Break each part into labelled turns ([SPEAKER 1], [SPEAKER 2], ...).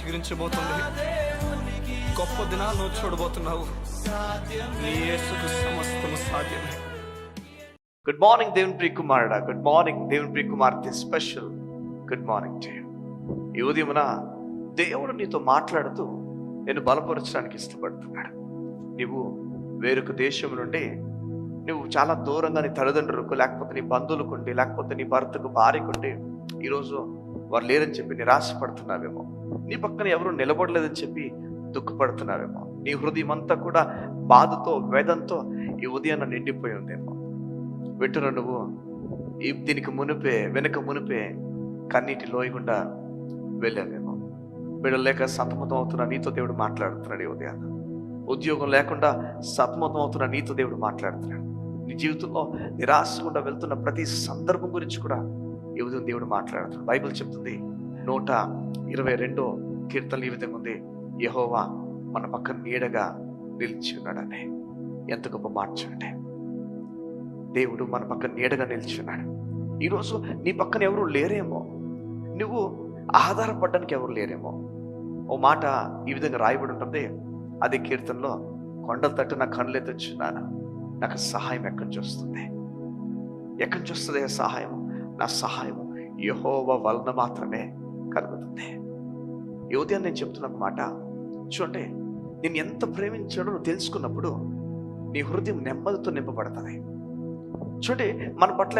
[SPEAKER 1] చిగురించబోతుంది. గొప్ప దినాలను చూడబోతున్నావు. నీ యేసుకు సమస్తము సాధ్యమే.
[SPEAKER 2] గుడ్ మార్నింగ్ దేవుని ప్రియ కుమారుడా, గుడ్ మార్నింగ్ దేవుని ప్రియ కుమార్తె, special good morning to you. ఈ ఉదయమున దేవుడు నీతో మాట్లాడుతూ నేను బలపరచడానికి ఇష్టపడుతున్నాడు. నువ్వు వేరొక దేశం నుండి నువ్వు చాలా దూరంగా నీ తల్లిదండ్రులకు, లేకపోతే నీ బంధువులకు ఉండి, లేకపోతే నీ భర్తకు, భార్యకు ఉండి ఈరోజు వారు లేరని చెప్పి నిరాశపడుతున్నావేమో. నీ పక్కన ఎవరు నిలబడలేదని చెప్పి దుఃఖపడుతున్నావేమో. నీ హృదయం అంతా కూడా బాధతో, వేదంతో ఈ ఉదయాన్ని నిండిపోయి ఉందేమో. వింటున్న నువ్వు దీనికి వెనుక మునిపే కన్నీటి లోయకుండా వెళ్ళావేమో. బిడ్డలు లేక సతమతం అవుతున్న నీతో దేవుడు మాట్లాడుతున్నాడు. ఈ ఉదయాన్ని ఉద్యోగం లేకుండా సతమతం అవుతున్న నీతో దేవుడు మాట్లాడుతున్నాడు. నీ జీవితంలో నిరాశకుండా వెళ్తున్న ప్రతి సందర్భం గురించి కూడా ఈ ఉదయం దేవుడు మాట్లాడుతున్నాడు. బైబిల్ చెప్తుంది 122 కీర్తనలు ఈ విధంగా ఉంది, యెహోవా మన పక్కన నీడగా నిలిచి ఉన్నాడని. ఎంత గొప్ప మాట చూడండి. దేవుడు మన పక్కన నీడగా నిలిచున్నాడు. ఈరోజు నీ పక్కన ఎవరు లేరేమో, నువ్వు ఆధారపడడానికి ఎవరు లేరేమో. ఓ మాట ఈ విధంగా రాయబడి ఉంటుంది, అదే కీర్తనలో, కొండల తట్టు నా కళ్ళెత్తొచ్చున్నాను, నాకు సహాయం ఎక్కడి నుంచి వస్తుంది? ఎక్కడి నుంచి వస్తుంది సహాయం? నా సహాయము యెహోవా వలన మాత్రమే కలుగుతుంది. ఈ ఉదయం నేను చెప్తున్న మాట చూడండి, నేను ఎంత ప్రేమించాడో నువ్వు తెలుసుకున్నప్పుడు నీ హృదయం నెమ్మదితో నింపబడుతుంది. చూడండి, మన పట్ల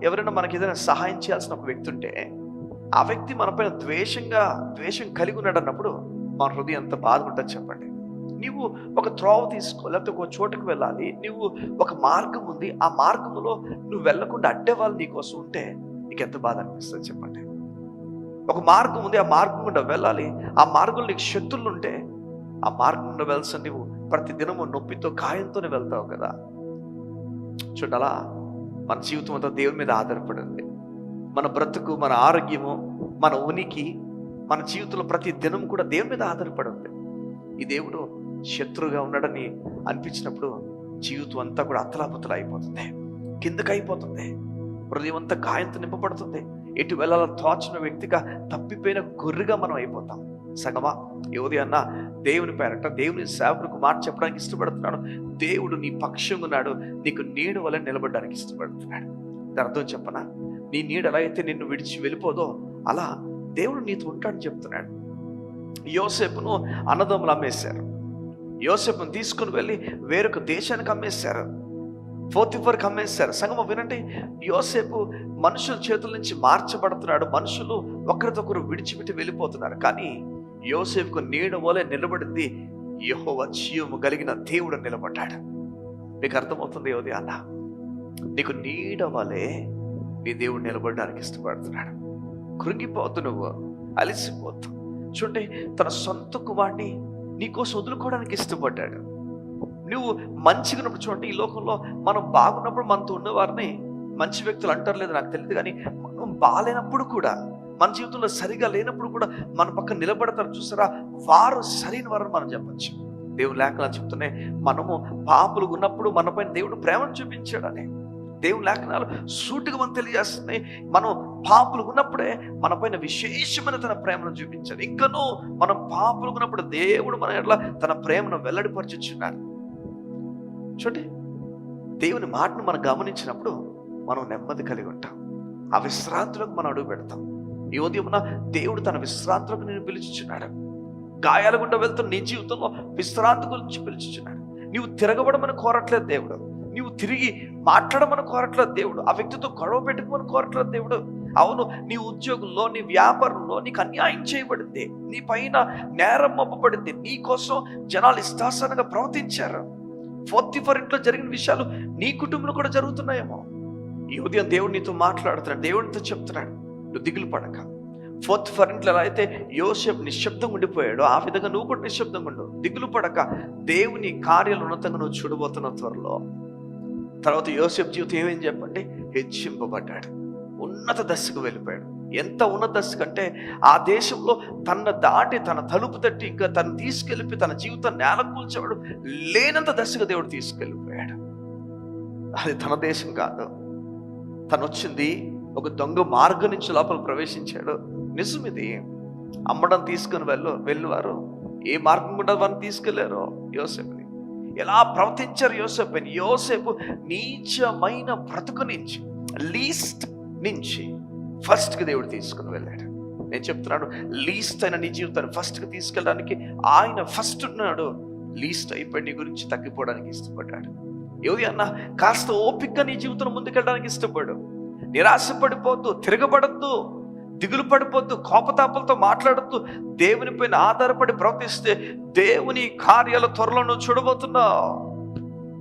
[SPEAKER 2] ఎవరైనా మనకి ఏదైనా సహాయం చేయాల్సిన ఒక వ్యక్తి ఉంటే, ఆ వ్యక్తి మనపైన ద్వేషం కలిగి ఉన్నాడు అన్నప్పుడు మన హృదయం ఎంత బాధపడ్డది చెప్పండి. నువ్వు ఒక త్రోవ తీసుకో, లేకపోతే ఒక చోటుకు వెళ్ళాలి, నువ్వు ఒక మార్గం ఉంది, ఆ మార్గంలో నువ్వు వెళ్ళకుండా అడ్డే వాళ్ళు నీకోసం ఉంటే నీకు ఎంత బాధ అనిపిస్తుంది చెప్పండి. ఒక మార్గం ఉంది, ఆ మార్గం గుండా వెళ్ళాలి, ఆ మార్గంలో నీకు శత్రులు ఉంటే ఆ మార్గం గుండా వెళ్ళాల్సిన నువ్వు ప్రతి దినము నొప్పితో, గాయంతోనే వెళ్తావు కదా. చూడాలా, మన జీవితం అంతా దేవుని మీద ఆధారపడింది. మన బ్రతుకు, మన ఆరోగ్యము, మన ఉనికి, మన జీవితంలో ప్రతి దినం కూడా దేవుని మీద ఆధారపడి ఉంది. ఈ దేవుడు శత్రువుగా ఉన్నాడని అనిపించినప్పుడు జీవితం అంతా కూడా అతలాపుతల అయిపోతుంది, కిందకి అయిపోతుంది, హృదయం అంతా గాయంతో నింపబడుతుంది. ఎటు వెళ్ళాలో తోచిన వ్యక్తిగా, తప్పిపోయిన గొర్రెగా మనం అయిపోతాం. సగమా ఈ ఉదయాన్న దేవుని పేరట, దేవుని సేవకులకు మాట చెప్పడానికి ఇష్టపడుతున్నాడు. దేవుడు నీ పక్షంగా ఉన్నాడు, నీకు నీడ వల్ల నిలబడడానికి ఇష్టపడుతున్నాడు. దాని అర్థం చెప్పనా, నీ నీడ ఎలా అయితే నిన్ను విడిచి వెళ్ళిపోదో అలా దేవుడు నీతో ఉంటాడని చెప్తున్నాడు. యోసేపును అన్నదమ్ములు అమ్మేశారు. యోసేపును తీసుకుని వెళ్ళి వేరొక దేశానికి అమ్మేశారు, పోతిఫర్కి అమ్మేశారు. సంగమ వినండి, యోసేపు మనుషుల చేతుల నుంచి మార్చబడుతున్నాడు, మనుషులు ఒకరికొకరు విడిచిపెట్టి వెళ్ళిపోతున్నారు. కానీ యోసేపుకు నీడ వలె నిలబడింది యెహోవా జీవము కలిగిన దేవుడు నిలబడ్డాడు. మీకు అర్థమవుతుంది ఉదయాన్న, నీకు నీడ వలె నీ దేవుడు నిలబడడానికి ఇష్టపడుతున్నాడు. కృంగిపోతు, నువ్వు అలిసిపోతు. చూడండి, తన సొంత కుమారుని నీకోసం వదులుకోవడానికి ఇష్టపడ్డాడు. నువ్వు మంచిగా ఉన్నప్పుడు, చూడండి, ఈ లోకంలో మనం బాగున్నప్పుడు మనతో ఉన్నవారిని మంచి వ్యక్తులు అంటారు, లేదు నాకు తెలియదు, కానీ మనం బాగాలేనప్పుడు కూడా, మన జీవితంలో సరిగా లేనప్పుడు కూడా మన పక్కన నిలబడతారు చూసారా, వారు సరైన వారు మనం చెప్పచ్చు. దేవుని లేఖనాలు చెప్తున్నాయి, మనము పాపులు ఉన్నప్పుడు మనపైన దేవుడు ప్రేమను చూపించాడని. దేవుని లేఖనాలు సూటిగా మనం తెలియజేస్తున్నాయి, మనం పాపులు ఉన్నప్పుడే మనపైన విశేషమైన తన ప్రేమను చూపించాడు. ఇంకనూ మనం పాపులు ఉన్నప్పుడు దేవుడు మన ఎట్లా తన ప్రేమను వెల్లడిపరచుచున్నాడు. చూడండి, దేవుని మాటను మనం గమనించినప్పుడు మనం నెమ్మది కలిగి ఉంటాం, ఆ విశ్రాంతిలోకి మనం అడుగు పెడతాం. ఈ ఉదయమున దేవుడు తన విశ్రాంతిలోకి నేను పిలుచుచున్నాడు. గాయాల గుండా వెళ్తున్న నీ జీవితంలో విశ్రాంతి గురించి పిలుచుచున్నాడు. నీవు తిరగబడమని కోరట్లేదు దేవుడు, నీవు తిరిగి మాట్లాడమని కోరట్లేదు దేవుడు, ఆ వ్యక్తితో గొడవ పెట్టుకోమని కోరట్లేదు దేవుడు. అవును, నీ ఉద్యోగంలో, నీ వ్యాపారంలో నీకు అన్యాయం చేయబడింది, నీ పైన నేరం మోపబడింది, నీ కోసం జనాలు ఇష్టాసనంగా ప్రవర్తించారు. పోతిఫర్ ఇంట్లో జరిగిన విషయాలు నీ కుటుంబంలో కూడా జరుగుతున్నాయేమో. ఈ ఉదయం దేవుడు నీతో మాట్లాడుతున్నాడు, దేవుడితో చెప్తున్నాడు, నువ్వు దిగులు పడక. పోతిఫర్ ఇంట్లో ఎలా అయితే యోసేపు నిశ్శబ్దంగా ఉండిపోయాడో, ఆ విధంగా నువ్వు కూడా నిశ్శబ్దంగా ఉండు, దిగులు పడక. దేవుని కార్యాలు ఉన్నతంగా నువ్వు చూడబోతున్న త్వరలో. తర్వాత యోసేపు జీవితం ఏమేం చెప్పండి, హెచ్చింపబడ్డాడు, ఉన్నత దశకు వెళ్ళిపోయాడు. ఎంత ఉన్నత దశ కంటే ఆ దేశంలో తన దాటి, తన తలుపు తట్టి, ఇంకా తను తీసుకెళ్ళిపోయి తన జీవితం నేల కూల్చేవాడు లేనంత దశగా దేవుడు తీసుకెళ్ళిపోయాడు. అది తన దేశం కాదు, తను వచ్చింది ఒక దొంగ మార్గం నుంచి లోపల ప్రవేశించాడు. నిజం ఇది. అమ్మడం తీసుకుని వెళ్ళువారు ఏ మార్గం గుండా వారిని తీసుకెళ్లారో యోసేపుని ఎలా ప్రవర్తించారు యోసేపు నీచమైన బ్రతుకు నుంచి, లీస్ట్ నుంచి ఫస్ట్కి దేవుడు తీసుకుని వెళ్ళాడు. నేను చెప్తున్నాను, లీస్ట్ అయిన నీ జీవితాన్ని ఫస్ట్కి తీసుకెళ్ళడానికి ఆయన ఫస్ట్ ఉన్నాడు. లీస్ట్ అయిపోయి నీ గురించి తగ్గిపోవడానికి ఇష్టపడ్డాడు. ఏది అన్నా కాస్త ఓపికగా నీ జీవితం ముందుకెళ్ళడానికి ఇష్టపడు. నిరాశపడిపోద్దు, తిరగబడద్దు, దిగులు పడిపోద్దు, కోపతాపలతో మాట్లాడద్దు. దేవుని పైన ఆధారపడి ప్రవర్తిస్తే దేవుని కార్యాల త్వరలో నువ్వు చూడబోతున్నావు.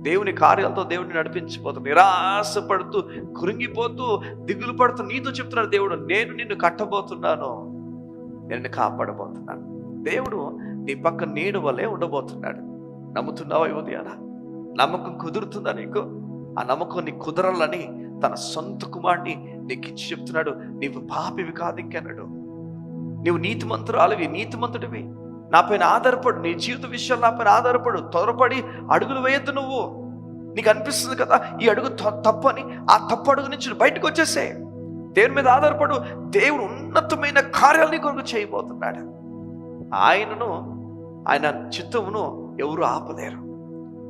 [SPEAKER 2] దేవుని కార్యాలతో దేవుడిని నడిపించిపోతూ, నిరాశపడుతూ, కృంగిపోతూ, దిగులు పడుతూ నీతో చెప్తున్నాడు దేవుడు, నేను నిన్ను కట్టబోతున్నాను, నేను కాపాడబోతున్నాను. దేవుడు నీ పక్క నీడ వల్లే ఉండబోతున్నాడు. నమ్ముతున్నావా ఈ ఉదయాన? నమ్మకం కుదురుతుందా నీకు? ఆ నమ్మకం నీ కుదరాలని తన సొంత కుమారుని నీకు ఇచ్చి చెప్తున్నాడు, నీవు పాపివి కాదు ఇంకన్నాడు, నీవు నీతిమంతుడివి, నా పైన ఆధారపడు, నీ జీవిత విషయాలు నా పైన ఆధారపడు, త్వరపడి అడుగులు వేయద్దు. నువ్వు నీకు అనిపిస్తుంది కదా ఈ అడుగు తప్పు అని, ఆ తప్పు అడుగు నుంచి బయటకు వచ్చేసే. దేవుని మీద ఆధారపడు. దేవుడు ఉన్నతమైన కార్యాలు నీ కొరకు చేయబోతున్నాడు. ఆయన చిత్తమును ఎవరు ఆపలేరు.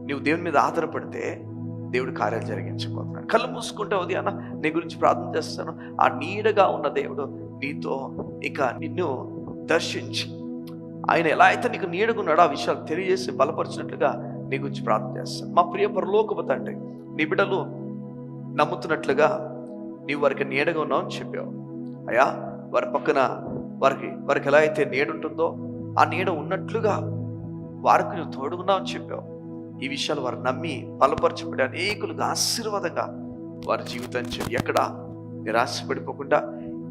[SPEAKER 2] నీవు దేవుని మీద ఆధారపడితే దేవుడు కార్యాలు జరిగించబోతున్నాడు. కళ్ళు మూసుకుంటే ఉదయాన నీ గురించి ప్రార్థన చేస్తాను. ఆ నీడగా ఉన్న దేవుడు నీతో ఇక నిన్ను దర్శించి, ఆయన ఎలా అయితే నీకు నీడగున్నాడో ఆ విషయాలు తెలియజేసి బలపరిచినట్లుగా నీ గురించి ప్రార్థన చేస్తాను. మా ప్రియ పరలోకపు తండ్రి, నీ బిడ్డలు నమ్ముతున్నట్లుగా నీవు వారికి నీడగా ఉన్నావు అని చెప్పావు అయ్యా. వారి పక్కన వారికి ఎలా అయితే నీడ ఉంటుందో ఆ నీడ ఉన్నట్లుగా వారికి నువ్వు తోడుగున్నావు అని చెప్పావు. ఈ విషయాలు వారు నమ్మి బలపరచబడి అనేకులుగా ఆశీర్వాదంగా వారి జీవితం ఎక్కడ నిరాశపడిపోకుండా,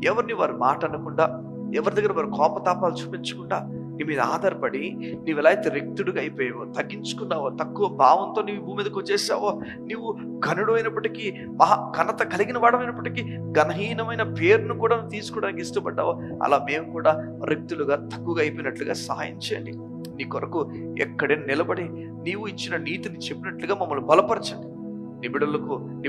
[SPEAKER 2] ఎవరిని వారు మాట అనకుండా, ఎవరి దగ్గర వారు కోపతాపాలు చూపించకుండా, నీ మీద ఆధారపడి నీవు ఎలా అయితే రిక్తుడిగా అయిపోయావో, తగ్గించుకున్నావో, తక్కువ భావంతో నీవు భూమి మీదకి వచ్చేసావో, నీవు ఘనుడు అయినప్పటికీ, ఘనత కలిగిన వాడమైనప్పటికీ ఘనహీనమైన పేరును కూడా తీసుకోవడానికి ఇష్టపడ్డావో, అలా మేము కూడా రిక్తులుగా తక్కువగా అయిపోయినట్లుగా సహాయం చేయండి. నీ కొరకు ఎక్కడైనా నిలబడి నీవు ఇచ్చిన నీతిని చెప్పినట్లుగా మమ్మల్ని బలపరచండి. నీ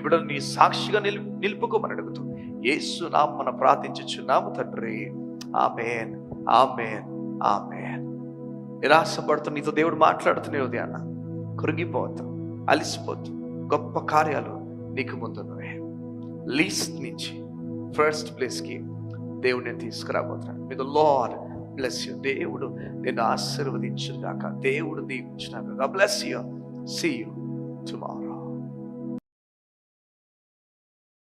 [SPEAKER 2] బిడ్డలు నీ సాక్షిగా నిలుపుకోమని అడుగుతూ యేసు నామమున ప్రార్థించుచున్నాము తండ్రి. ఆమేన్, ఆమేన్, ఆమేన్. నిరాశపడుతూ నీతో దేవుడు మాట్లాడుతూనే ఉదయాన్న కృంగిపోతూ, అలిసిపోతూ, గొప్ప కార్యాలు నీకు ముందున్నవే. లీస్ట్ నుంచి ఫస్ట్ ప్లేస్కి దేవుడు నేను తీసుకురాబోతున్నాను. May the lord bless you. దేవుడు నిన్ను ఆశీర్వదించుగాక, దేవుడు దీవించుగాక. God bless you. See you.